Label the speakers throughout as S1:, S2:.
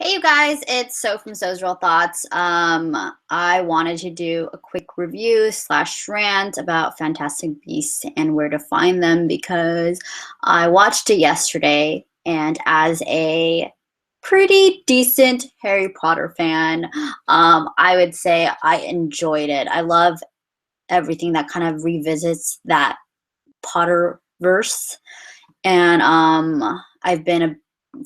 S1: Hey you guys, it's So from So's Real Thoughts. I wanted to do a quick review slash rant about Fantastic Beasts and where to find them because I watched it yesterday, and as a pretty decent Harry Potter fan, I would say I enjoyed it. I love everything that kind of revisits that Potterverse, and I've been a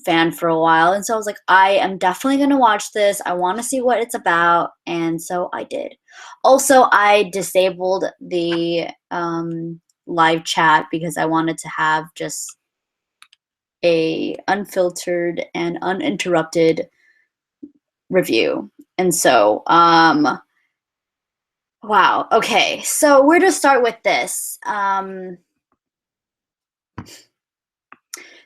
S1: fan for a while, and so I was like, I am definitely going to watch this. I want to see what it's about, and so I did. Also, I disabled the live chat because I wanted to have just a unfiltered and uninterrupted review. And so wow, okay, so where to start with this?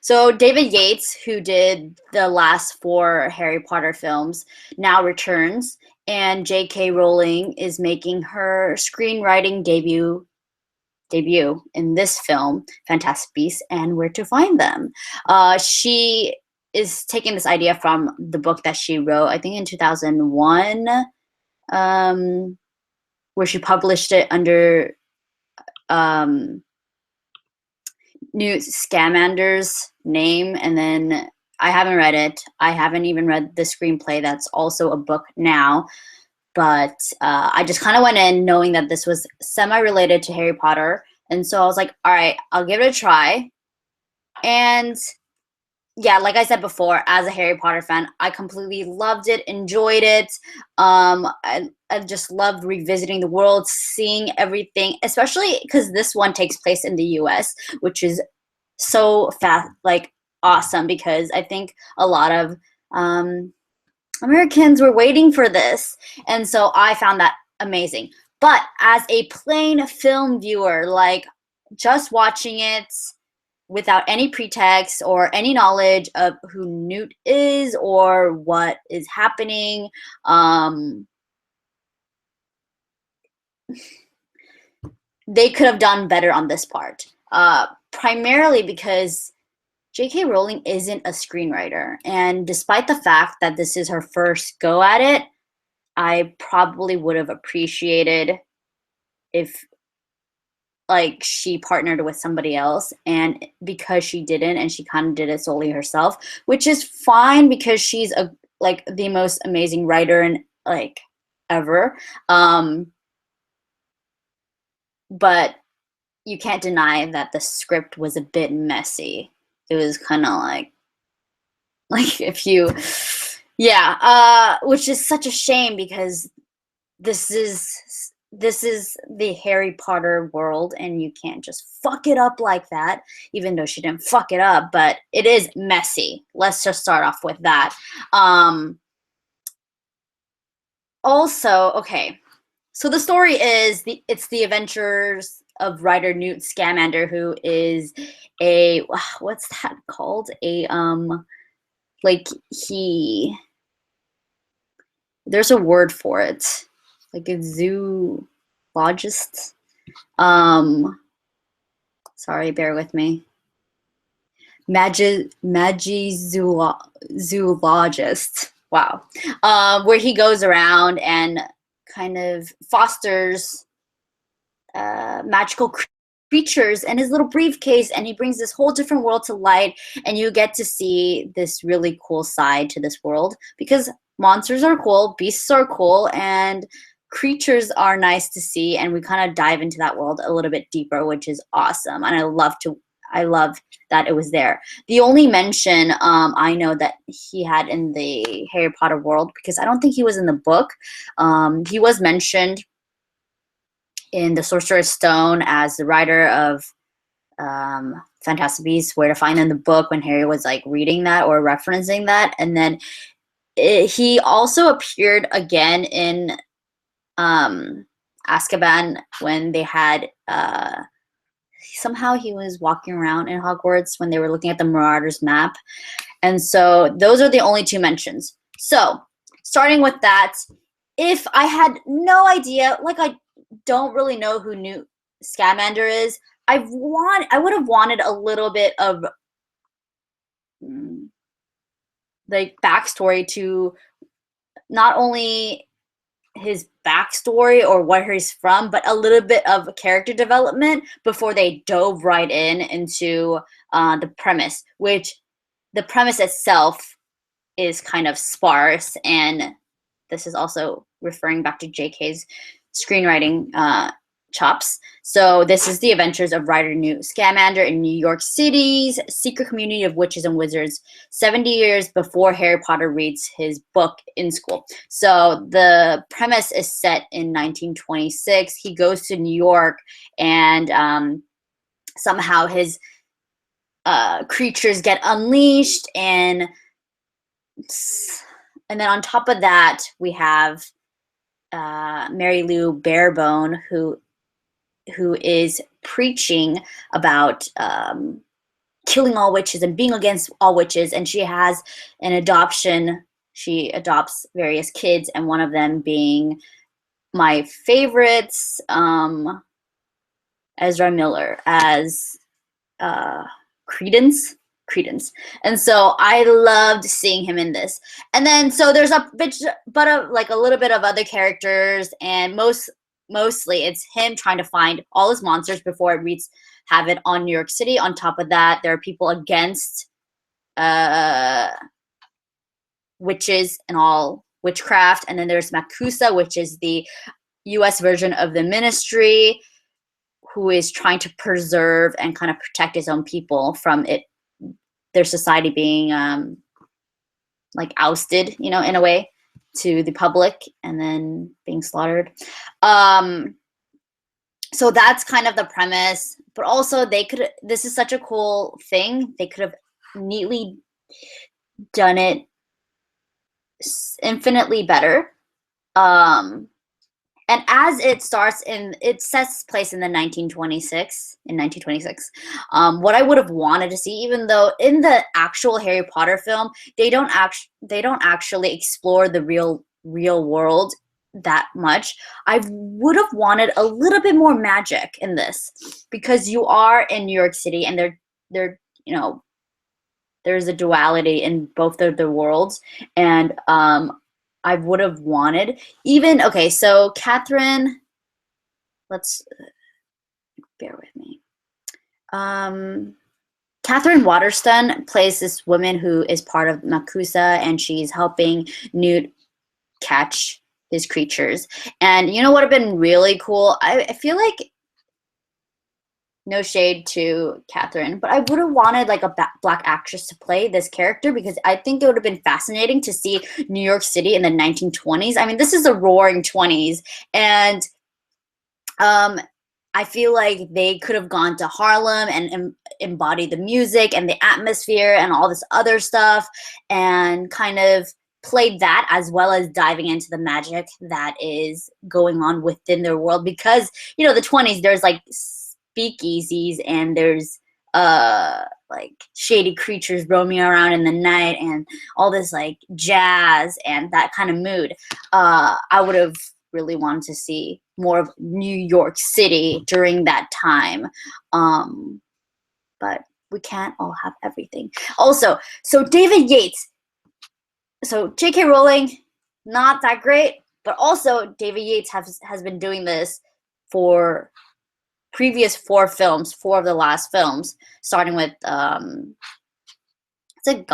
S1: So David Yates, who did the last four Harry Potter films, now returns, and J.K. Rowling is making her screenwriting debut in this film, Fantastic Beasts and Where to Find Them. She is taking this idea from the book that she wrote, I think in 2001, where she published it under Newt Scamander's name, and then I haven't read it. I haven't even read the screenplay that's also a book now, but I just kind of went in knowing that this was semi-related to Harry Potter, and so I was like, all right, I'll give it a try. And yeah, like I said before, as a Harry Potter fan, I completely loved it, enjoyed it. I just loved revisiting the world, seeing everything, especially because this one takes place in the US, which is so fast, like awesome, because I think a lot of Americans were waiting for this. And so I found that amazing. But as a plain film viewer, like just watching it without any pretext or any knowledge of who Newt is or what is happening, they could have done better on this part. Primarily because J.K. Rowling isn't a screenwriter, and despite the fact that this is her first go at it, I probably would have appreciated if like she partnered with somebody else, and because she didn't and she kind of did it solely herself, which is fine because she's a like the most amazing writer and like ever. But you can't deny that the script was a bit messy. It was kind of like if you yeah, which is such a shame because this is the Harry Potter world, and you can't just fuck it up like that, even though she didn't fuck it up, but it is messy. Let's just start off with that. Also, okay, so the story is it's the adventures of writer Newt Scamander, who is a what's that called? A like he there's a word for it, like a zoologist. Sorry, bear with me. Zoologist. Wow. Where he goes around and kind of fosters magical creatures in his little briefcase, and he brings this whole different world to light, and you get to see this really cool side to this world because monsters are cool, beasts are cool, and creatures are nice to see, and we kind of dive into that world a little bit deeper, which is awesome, and I love that it was there. The only mention I know that he had in the Harry Potter world, because I don't think he was in the book, he was mentioned in the Sorcerer's Stone as the writer of Fantastic Beasts, Where to Find Them, the book, when Harry was like reading that or referencing that. And then he also appeared again in Azkaban when they had somehow he was walking around in Hogwarts when they were looking at the Marauders map. And so those are the only two mentions. So starting with that, if I had no idea, like I don't really know who Newt Scamander is, I would have wanted a little bit of like backstory to not only his backstory or where he's from, but a little bit of character development before they dove right into the premise, which the premise itself is kind of sparse. And this is also referring back to JK's screenwriting chops. So this is the adventures of writer Newt Scamander in New York City's secret community of witches and wizards 70 years before Harry Potter reads his book in school. So the premise is set in 1926. He goes to New York, and somehow his creatures get unleashed, and then on top of that we have Mary Lou Barebone, who is preaching about killing all witches and being against all witches. And she has an adoption. She adopts various kids, and one of them being my favorites, Ezra Miller as Credence. And so I loved seeing him in this. And then so there's a bit, but like a little bit of other characters, and mostly it's him trying to find all his monsters before it wreaks havoc on New York City. On top of that, there are people against witches and all witchcraft. And then there's Makusa, which is the US version of the Ministry, who is trying to preserve and kind of protect his own people from their society being like ousted, in a way, to the public, and then being slaughtered. So that's kind of the premise. But also this is such a cool thing. They could have neatly done it infinitely better. And as it sets place in 1926. What I would have wanted to see, even though in the actual Harry Potter film, they don't actually explore the real world that much. I would have wanted a little bit more magic in this, because you are in New York City, and there's a duality in both of the worlds. And I would have wanted so Catherine, let's bear with me. Catherine Waterston plays this woman who is part of Makusa, and she's helping Newt catch his creatures. And you know what would have been really cool? I feel like, no shade to Catherine, but I would have wanted like a black actress to play this character, because I think it would have been fascinating to see New York City in the 1920s. I mean, this is the roaring 20s, and I feel like they could have gone to Harlem and embodied the music and the atmosphere and all this other stuff, and kind of played that, as well as diving into the magic that is going on within their world. Because the 20s, there's like speakeasies, and there's like shady creatures roaming around in the night, and all this like jazz and that kind of mood. I would have really wanted to see more of New York City during that time, but we can't all have everything. Also, so David Yates, so J.K. Rowling, not that great, but also David Yates has been doing this for previous four of the last films, starting with it's a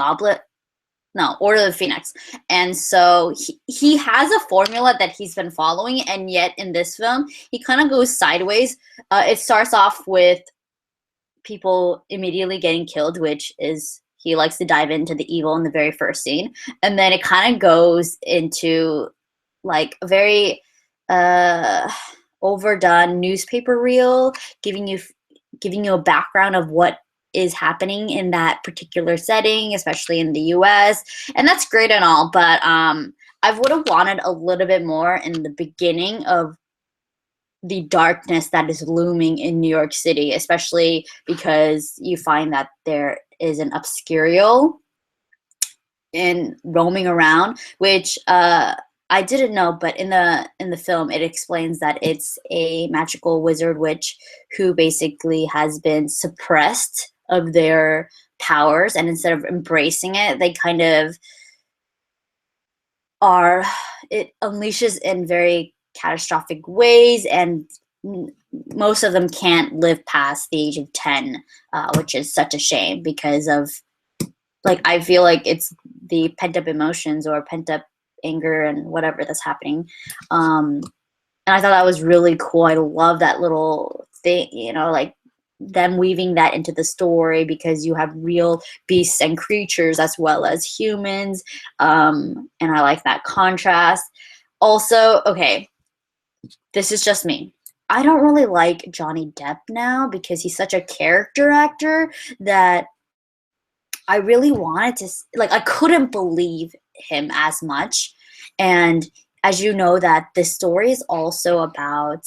S1: Order of the Phoenix. And so he has a formula that he's been following, and yet in this film he kind of goes sideways. It starts off with people immediately getting killed, which is, he likes to dive into the evil in the very first scene, and then it kind of goes into like a very overdone newspaper reel, giving you a background of what is happening in that particular setting, especially in the US. And that's great and all, but I would have wanted a little bit more in the beginning of the darkness that is looming in New York City, especially because you find that there is an obscurial in roaming around, which I didn't know, but in the film it explains that it's a magical wizard witch who basically has been suppressed of their powers, and instead of embracing it, they kind of it unleashes in very catastrophic ways, and most of them can't live past the age of 10, which is such a shame because of, like, I feel like it's the pent up emotions or pent up anger and whatever that's happening. And I thought that was really cool. I love that little thing, like them weaving that into the story, because you have real beasts and creatures as well as humans. And I like that contrast. Also, okay, this is just me. I don't really like Johnny Depp now because he's such a character actor that I really wanted to, like, I couldn't believe him as much. And as you know, that this story is also about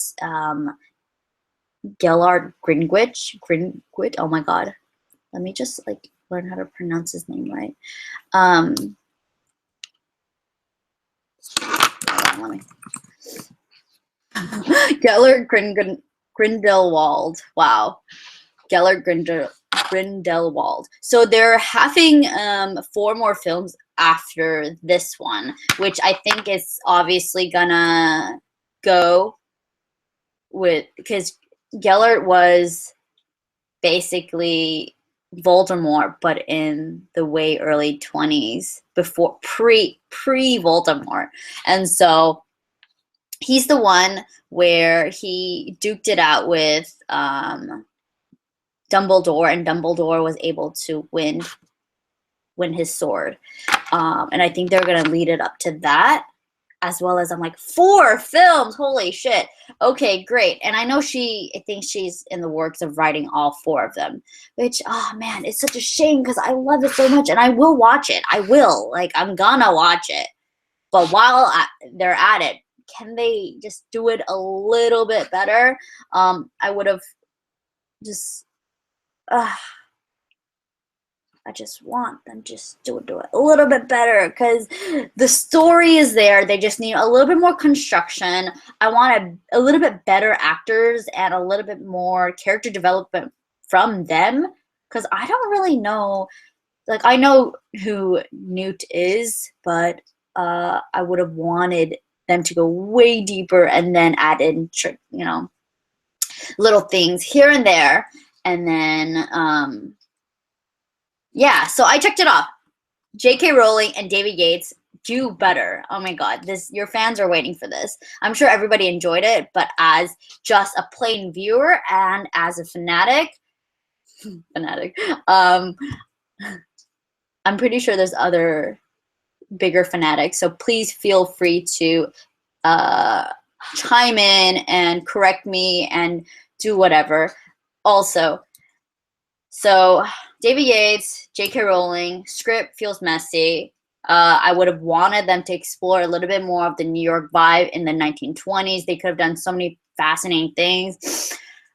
S1: Gellert Gringwich. Oh my God. Let me just like learn how to pronounce his name right. Hold on, let me. Gellert Grindelwald. Wow. Gellert Grindelwald. So they're having 4 more films after this one, which I think is obviously gonna go with, because Gellert was basically Voldemort, but in the way early 20s, before pre Voldemort. And so he's the one where he duked it out with Dumbledore, and Dumbledore was able to win his sword. And I think they're gonna lead it up to that, as well as, I'm like, 4 films, holy shit. Okay, great. And I know I think she's in the works of writing all 4 of them, which, oh man, it's such a shame because I love it so much and I will watch it. I will, like, I'm gonna watch it. But while they're at it, can they just do it a little bit better? I would have just, I just want them just to do it a little bit better, because the story is there. They just need a little bit more construction. I want a little bit better actors and a little bit more character development from them, because I don't really know. Like, I know who Newt is, but I would have wanted them to go way deeper and then add in, little things here and there. And then, yeah, so I checked it off. J.K. Rowling and David Yates do better. Oh my God, your fans are waiting for this. I'm sure everybody enjoyed it, but as just a plain viewer and as a fanatic, I'm pretty sure there's other bigger fanatics. So please feel free to chime in and correct me and do whatever. Also, so David Yates, J.K. Rowling, script feels messy. I would have wanted them to explore a little bit more of the New York vibe in the 1920s. They could have done so many fascinating things.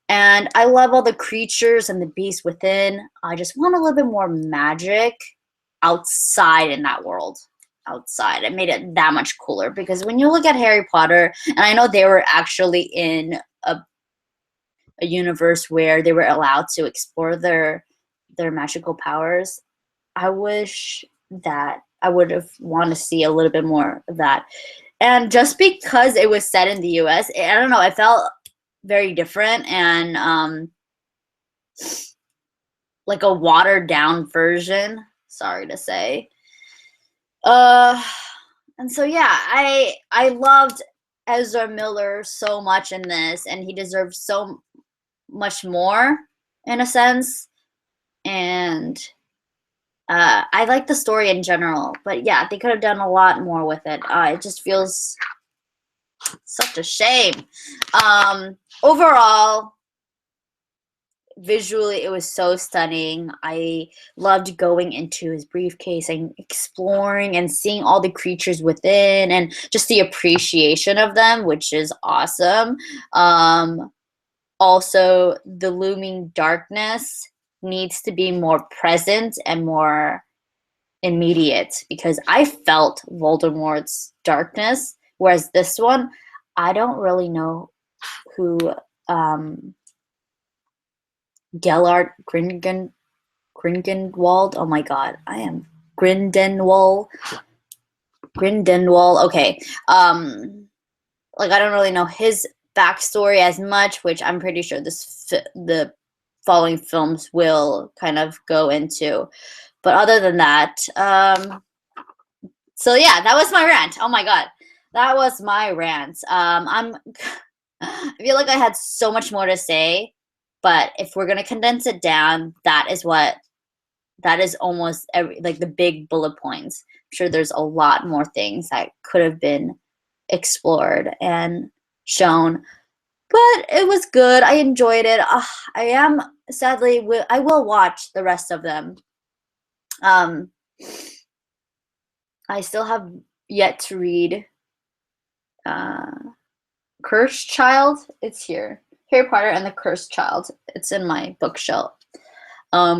S1: And I love all the creatures and the beasts within. I just want a little bit more magic outside in that world. Outside. It made it that much cooler, because when you look at Harry Potter, and I know they were actually in a universe where they were allowed to explore their magical powers, I wish that I would have wanted to see a little bit more of that. And just because it was set in the US, I don't know, it felt very different and like a watered down version, sorry to say. And so yeah, I loved Ezra Miller so much in this, and he deserves so much more in a sense. And I like the story in general, but yeah, they could have done a lot more with it. It just feels such a shame. Overall, visually, it was so stunning. I loved going into his briefcase and exploring and seeing all the creatures within, and just the appreciation of them, which is awesome. Also, the looming darkness needs to be more present and more immediate, because I felt Voldemort's darkness, whereas this one, I don't really know who Gellert Grindelwald. Oh my God, I am Grindelwald. Grindelwald. Okay. Like I don't really know his backstory as much, which I'm pretty sure the following films will kind of go into. But other than that, so yeah, that was my rant. Oh my god, that was my rant. I feel like I had so much more to say, but if we're gonna condense it down, that is almost every, like the big bullet points. I'm sure there's a lot more things that could have been explored and shown, but it was good. I enjoyed it. I am sadly I will watch the rest of them. Um, I still have yet to read uh, Cursed Child. It's here. Harry Potter and the Cursed Child. It's in my bookshelf.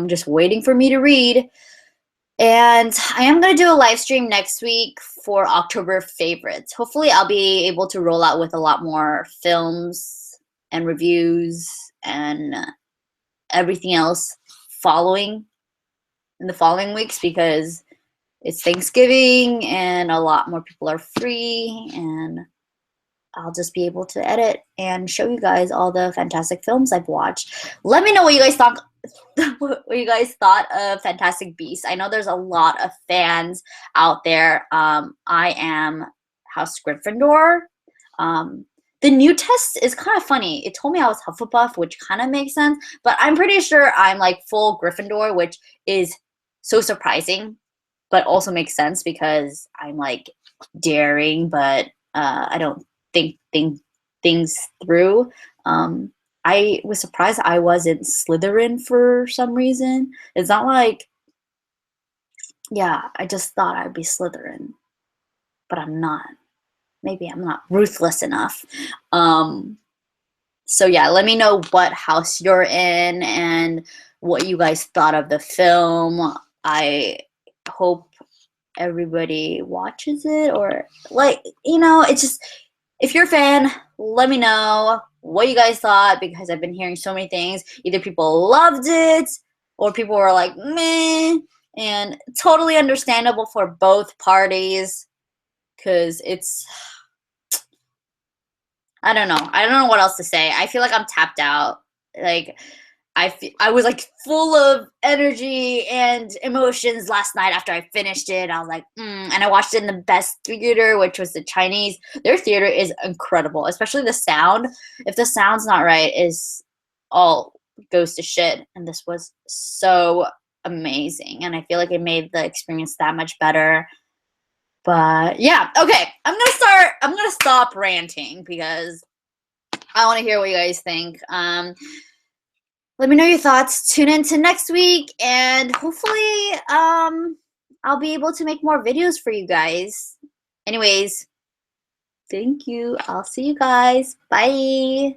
S1: Just waiting for me to read. And I am going to do a live stream next week for October favorites. Hopefully I'll be able to roll out with a lot more films and reviews and everything else following in the following weeks, because it's Thanksgiving and a lot more people are free, and I'll just be able to edit and show you guys all the fantastic films I've watched. Let me know what you guys thought. What you guys thought of Fantastic Beasts. I know there's a lot of fans out there. I am House Gryffindor. The new test is kind of funny. It told me I was Hufflepuff, which kind of makes sense, but I'm pretty sure I'm like full Gryffindor, which is so surprising, but also makes sense because I'm like daring, but I don't think things through. I was surprised I wasn't Slytherin for some reason. It's not like, yeah, I just thought I'd be Slytherin, but I'm not. Maybe I'm not ruthless enough. So yeah, let me know what house you're in and what you guys thought of the film. I hope everybody watches it, or like, it's just, if you're a fan, let me know what you guys thought, because I've been hearing so many things. Either people loved it or people were like meh, and totally understandable for both parties, because it's, I don't know what else to say. I feel like I'm tapped out. Like I was like full of energy and emotions last night after I finished it. I was like, and I watched it in the best theater, which was the Chinese. Their theater is incredible, especially the sound. If the sound's not right, is all goes to shit. And this was so amazing, and I feel like it made the experience that much better. But yeah, okay, I'm gonna stop ranting because I want to hear what you guys think. Let me know your thoughts. Tune in to next week, and hopefully I'll be able to make more videos for you guys. Anyways, thank you. I'll see you guys. Bye.